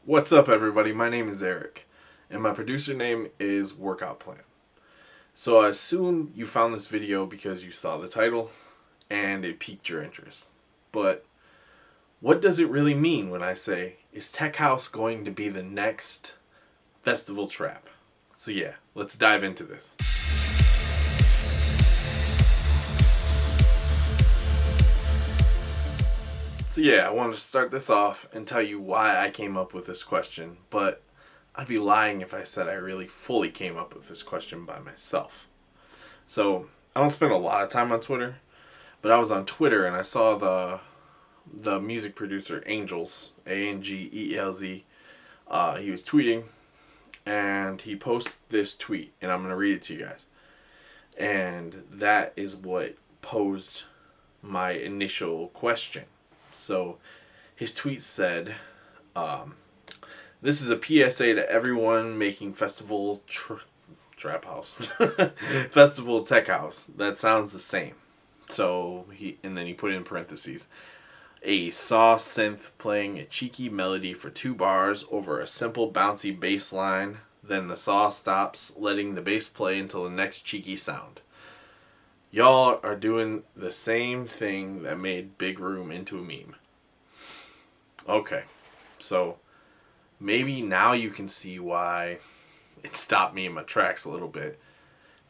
What's up, everybody? My name is Eric, and my producer name is Workout Plan. So I assume you found this video because you saw the title and it piqued your interest. But what does it really mean when I say, is Tech House going to be the next festival trap? So yeah, let's dive into this. So yeah, I wanted to start this off and tell you why I came up with this question, but I'd be lying if I said I really fully came up with this question by myself. So I don't spend a lot of time on Twitter, but I was on Twitter and I saw the music producer Angels, Angelz. He was tweeting, and he posts this tweet, and I'm gonna read it to you guys. And that is what posed my initial question. So his tweet said, this is a PSA to everyone making festival trap house, festival tech house. That sounds the same. So and then he put in parentheses, a saw synth playing a cheeky melody for 2 bars over a simple bouncy bass line. Then the saw stops, letting the bass play until the next cheeky sound. Y'all are doing the same thing that made Big Room into a meme. Okay, so maybe now you can see why it stopped me in my tracks a little bit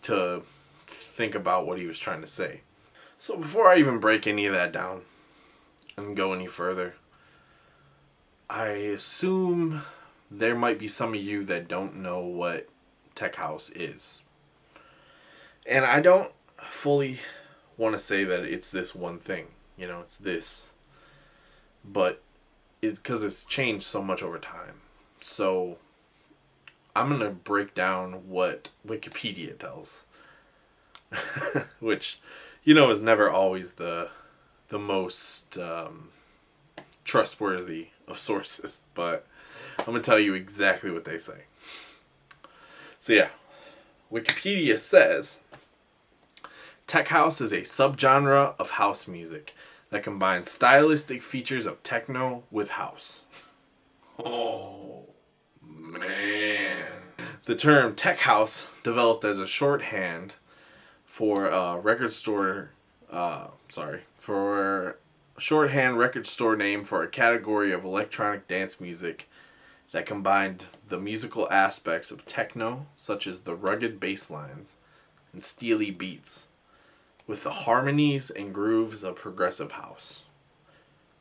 to think about what he was trying to say. So before I even break any of that down and go any further, I assume there might be some of you that don't know what Tech House is. And I don't fully want to say that it's this one thing, it's this, but because it's changed so much over time. So I'm gonna break down what Wikipedia tells, which is never always the most trustworthy of sources, but I'm gonna tell you exactly what they say. So yeah, Wikipedia says Tech House is a subgenre of house music that combines stylistic features of techno with house. Oh, man. The term Tech House developed as a shorthand for shorthand record store name for a category of electronic dance music that combined the musical aspects of techno, such as the rugged bass lines and steely beats, with the harmonies and grooves of progressive house.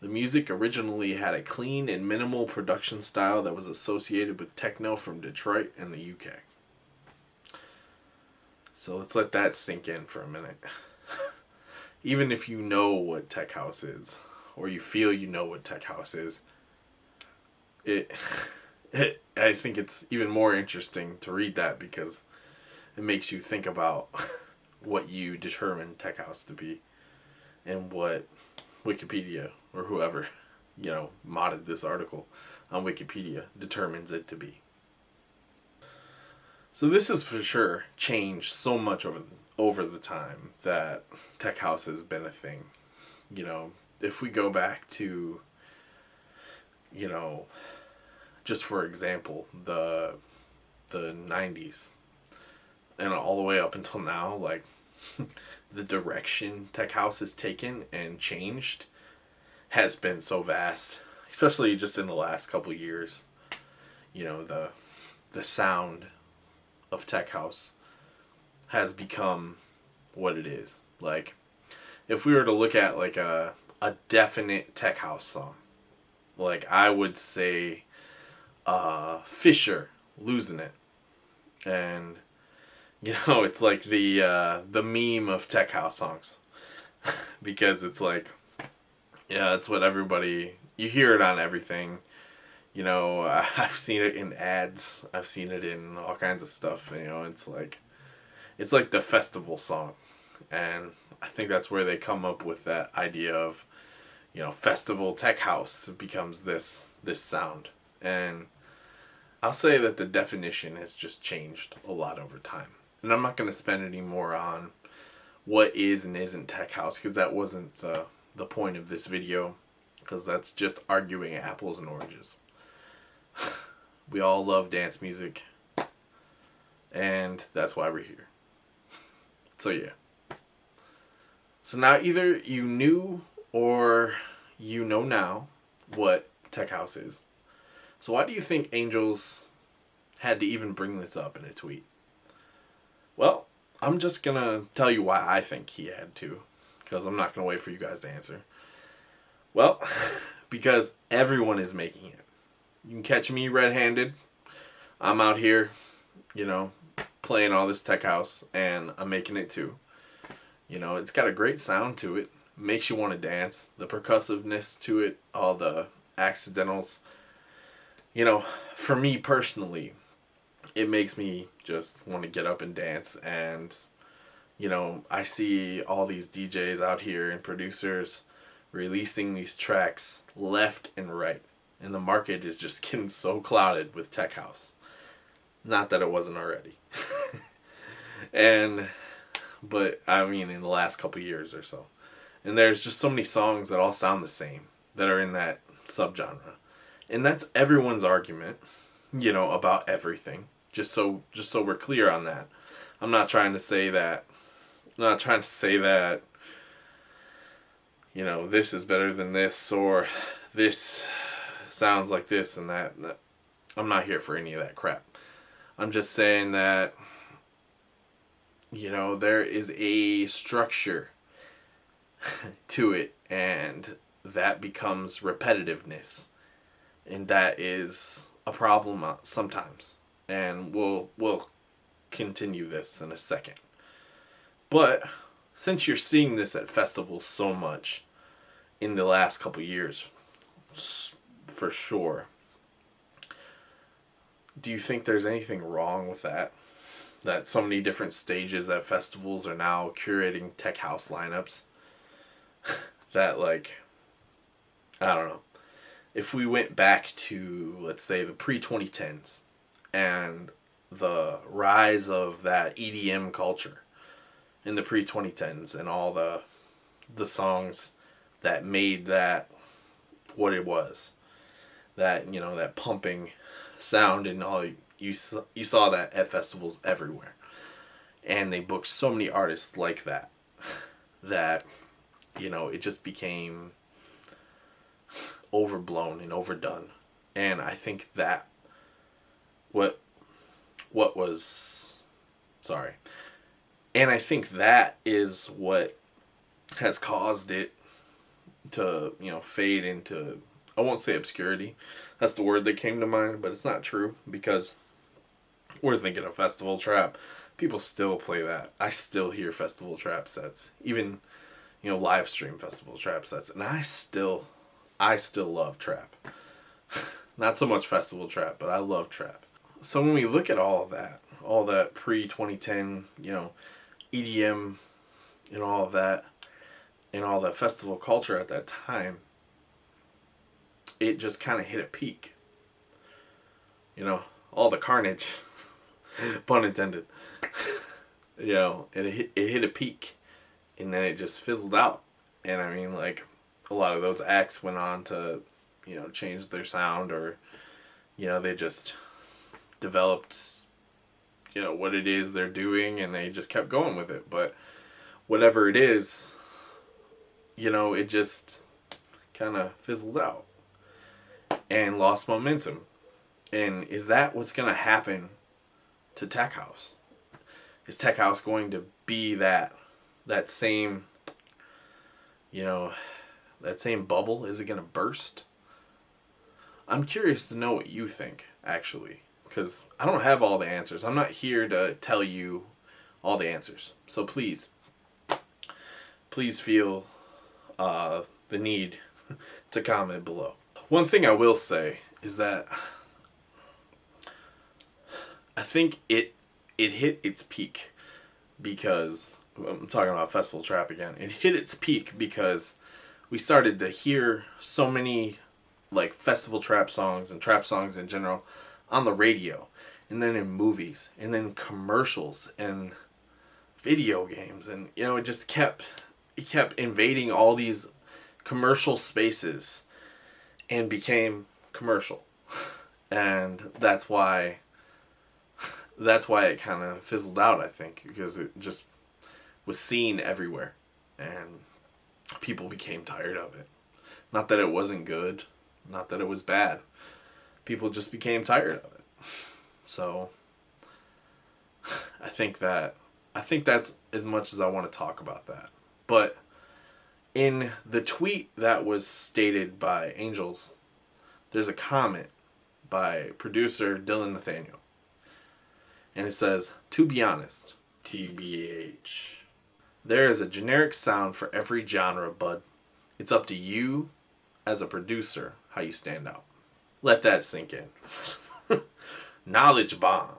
The music originally had a clean and minimal production style that was associated with techno from Detroit and the UK. So let's let that sink in for a minute. Even if you know what Tech House is, or you feel you know what Tech House is, I think it's even more interesting to read that because it makes you think about what you determine Tech House to be and what Wikipedia or whoever modded this article on Wikipedia determines it to be. So this has for sure changed so much over the time that Tech House has been a thing. If we go back to just for example the 90s and all the way up until now, like the direction Tech House has taken and changed has been so vast, especially just in the last couple of years. The sound of Tech House has become what it is. Like, if we were to look at like a definite Tech House song, like I would say Fisher, Losing It. And it's like the meme of Tech House songs. Because it's like, it's what everybody, you hear it on everything. I've seen it in ads. I've seen it in all kinds of stuff. It's like the festival song. And I think that's where they come up with that idea of, festival Tech House becomes this sound. And I'll say that the definition has just changed a lot over time. And I'm not going to spend any more on what is and isn't Tech House, because that wasn't the point of this video, because that's just arguing apples and oranges. We all love dance music. And that's why we're here. So yeah. So now either you knew or you know now what tech house is. So why do you think Angels had to even bring this up in a tweet? Well, I'm just going to tell you why I think he had to, because I'm not going to wait for you guys to answer. Well, because everyone is making it. You can catch me red-handed. I'm out here, playing all this tech house, and I'm making it too. It's got a great sound to it. Makes you want to dance. The percussiveness to it, all the accidentals. For me personally, it makes me just want to get up and dance. And, I see all these DJs out here and producers releasing these tracks left and right. And the market is just getting so clouded with tech house. Not that it wasn't already. But I mean in the last couple years or so. And there's just so many songs that all sound the same that are in that subgenre. And that's everyone's argument, about everything. Just so we're clear on that. I'm not trying to say that this is better than this, or this sounds like this and that. I'm not here for any of that crap. I'm just saying that, there is a structure to it, and that becomes repetitiveness. And that is a problem sometimes. And we'll continue this in a second. But since you're seeing this at festivals so much in the last couple years, for sure, do you think there's anything wrong with that? That so many different stages at festivals are now curating tech house lineups? That, I don't know. If we went back to, let's say, the pre-2010s and the rise of that EDM culture in the pre-2010s and all the songs that made that what it was, that, that pumping sound, and all, you saw that at festivals everywhere. And they booked so many artists like that, that, it just became overblown and overdone. And I think that and I think that is what has caused it to, fade into, I won't say obscurity. That's the word that came to mind, but it's not true, because we're thinking of festival trap. People still play that. I still hear festival trap sets, even, live stream festival trap sets, and I still love trap. Not so much festival trap, but I love trap. So when we look at all that pre-2010, EDM and all of that, and all that festival culture at that time, it just kind of hit a peak. All the carnage, pun intended. It hit a peak, and then it just fizzled out. And I mean, a lot of those acts went on to, change their sound, or, they just developed, what it is they're doing, and they just kept going with it. But whatever it is, it just kind of fizzled out and lost momentum. And is that what's going to happen to tech house? Is tech house going to be that same, that same bubble? Is it going to burst? I'm curious to know what you think, actually, because I don't have all the answers. I'm not here to tell you all the answers. So please feel the need to comment below. One thing I will say is that I think it hit its peak because, I'm talking about festival trap again, it hit its peak because we started to hear so many festival trap songs and trap songs in general on the radio, and then in movies, and then commercials and video games, and it just kept invading all these commercial spaces and became commercial. And And that's why it kind of fizzled out, I think, because it just was seen everywhere and people became tired of it. Not that it wasn't good, not that it was bad. People just became tired of it. So I think that's as much as I want to talk about that. But in the tweet that was stated by Angels, there's a comment by producer Dylan Nathaniel. And it says, "To be honest, TBH, there is a generic sound for every genre, bud. It's up to you as a producer how you stand out." Let that sink in. Knowledge bomb.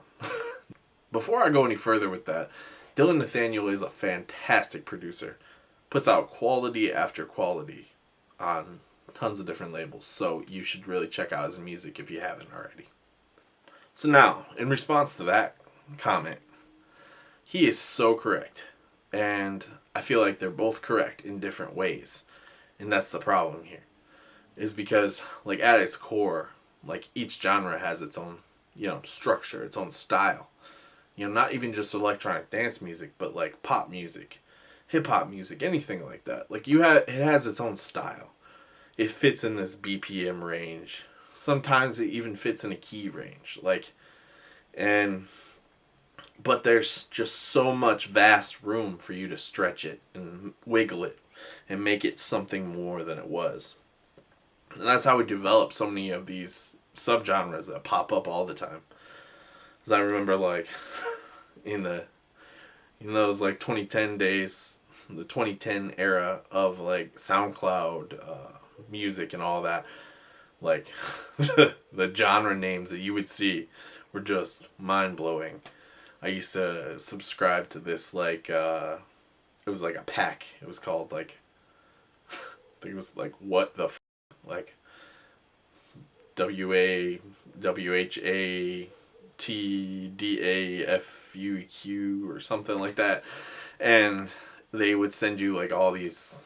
Before I go any further with that, Dylan Nathaniel is a fantastic producer. Puts out quality after quality on tons of different labels. So you should really check out his music if you haven't already. So now, in response to that comment, he is so correct. And I feel like they're both correct in different ways. And that's the problem here. Is because, like, at its core, like, each genre has its own, structure, its own style. Not even just electronic dance music, but like pop music, hip hop music, anything like that. Like, it has its own style. It fits in this BPM range. Sometimes it even fits in a key range. But there's just so much vast room for you to stretch it and wiggle it and make it something more than it was. And that's how we develop so many of these subgenres that pop up all the time. Because I remember, like, in those, like, 2010 days, the 2010 era of, like, SoundCloud music and all that, like, the genre names that you would see were just mind-blowing. I used to subscribe to this, like, it was like a pack. It was called, like, I think it was, like, What the F***, like, WAHATDAFUQ or something like that. And they would send you, like, all these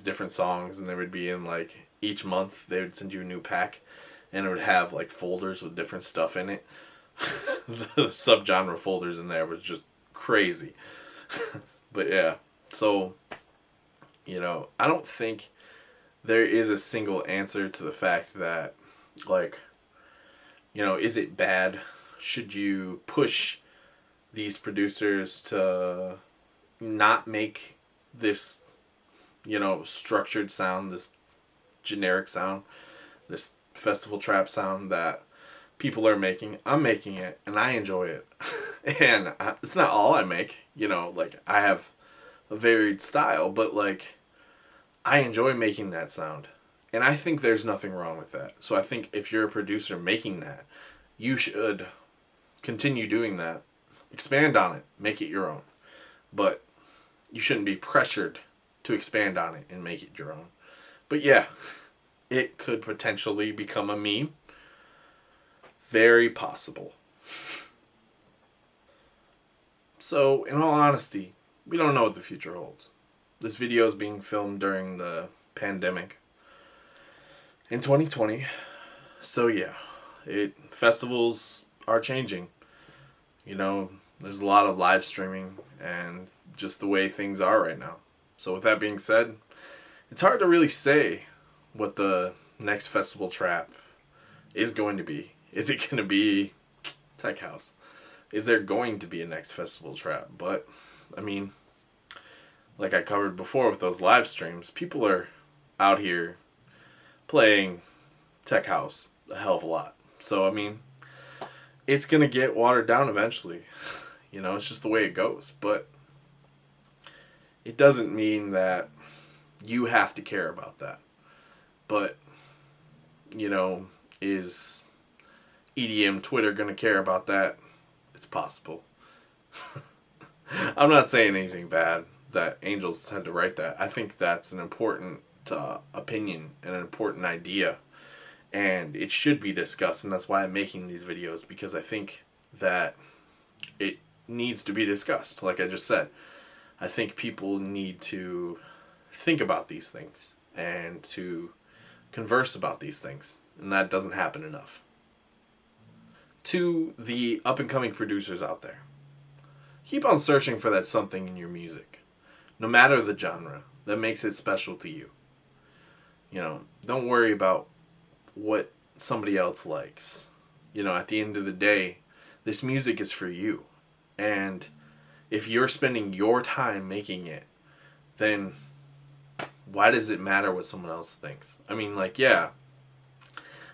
different songs, and they would be in, like, each month they would send you a new pack, and it would have, like, folders with different stuff in it. The subgenre folders in there was just crazy. But yeah, so I don't think there is a single answer to the fact that, like, is it bad? Should you push these producers to not make this structured sound, this generic sound, this festival trap sound that people are making? I'm making it, and I enjoy it. And it's not all I make, like, I have a varied style, but, like, I enjoy making that sound. And I think there's nothing wrong with that. So I think if you're a producer making that, you should continue doing that. Expand on it. Make it your own. But you shouldn't be pressured to expand on it and make it your own. But yeah, it could potentially become a meme. Very possible. So, in all honesty, we don't know what the future holds. This video is being filmed during the pandemic in 2020. So yeah, festivals are changing. There's a lot of live streaming and just the way things are right now. So with that being said, it's hard to really say what the next festival trap is going to be. Is it going to be Tech House? Is there going to be a next festival trap? But, I mean, like I covered before with those live streams, people are out here playing Tech House a hell of a lot. So, I mean, it's going to get watered down eventually. It's just the way it goes. But it doesn't mean that you have to care about that. But, is EDM Twitter going to care about that? It's possible. I'm not saying anything bad that Angels had to write that. I think that's an important opinion and an important idea, and it should be discussed, and that's why I'm making these videos, because I think that it needs to be discussed. Like I just said, I think people need to think about these things and to converse about these things, and that doesn't happen enough. to the up-and-coming producers out there, keep on searching for that something in your music, no matter the genre, that makes it special to you. You know, don't worry about what somebody else likes. You know, at the end of the day, this music is for you. And if you're spending your time making it, then why does it matter what someone else thinks? I mean, like, yeah,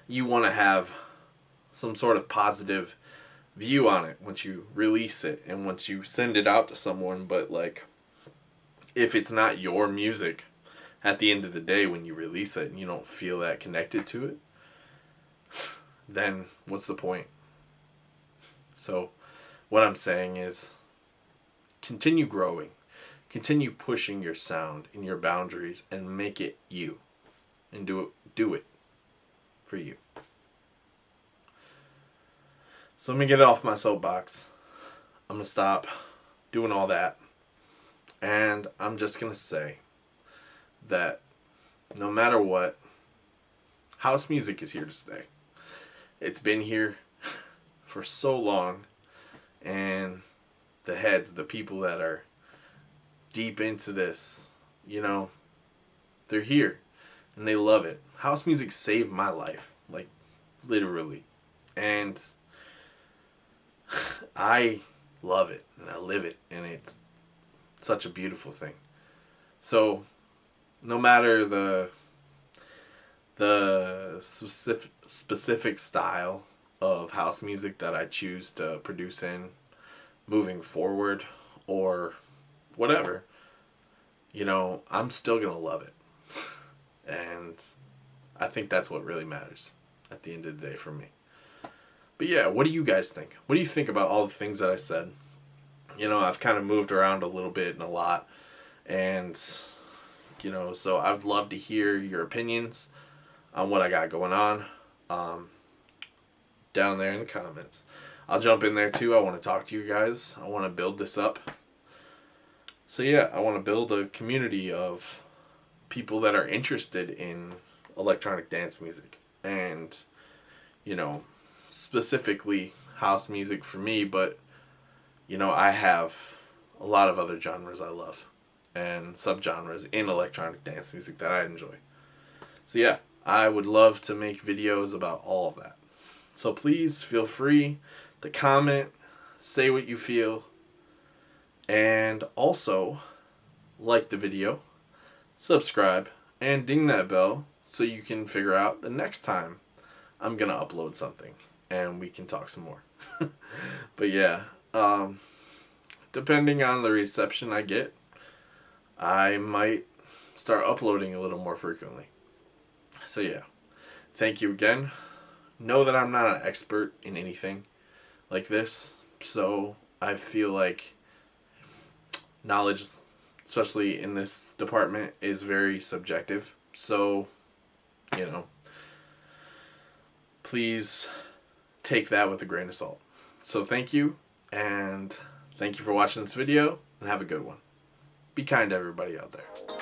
you want to have some sort of positive view on it once you release it and once you send it out to someone, but like, if it's not your music at the end of the day when you release it and you don't feel that connected to it, then what's the point? So what I'm saying is, continue growing, continue pushing your sound and your boundaries, and make it you, and do it for you. So let me get off my soapbox. I'm going to stop doing all that. And I'm just going to say that no matter what, house music is here to stay. It's been here for so long. And the people that are deep into this, you know, they're here. And they love it. House music saved my life. Like, literally. And I love it and I live it, and it's such a beautiful thing. So no matter the specific style of house music that I choose to produce in moving forward or whatever, you know, I'm still gonna love it. And I think that's what really matters at the end of the day for me. But yeah, what do you guys think? What do you think about all the things that I said? You know, I've kind of moved around a little bit and a lot. And, you know, so I'd love to hear your opinions on what I got going on down there in the comments. I'll jump in there too. I want to talk to you guys. I want to build this up. So yeah, I want to build a community of people that are interested in electronic dance music. And, you know, specifically house music for me, but you know, I have a lot of other genres I love and subgenres in electronic dance music that I enjoy. So yeah, I would love to make videos about all of that. So please feel free to comment, say what you feel, and also like the video, subscribe, and ding that bell so you can figure out the next time I'm gonna upload something and we can talk some more. But yeah, depending on the reception I get, I might start uploading a little more frequently. So yeah, thank you again. Know that I'm not an expert in anything like this, so I feel like knowledge, especially in this department, is very subjective. So, you know, please take that with a grain of salt. So thank you, and thank you for watching this video, and have a good one. Be kind to everybody out there.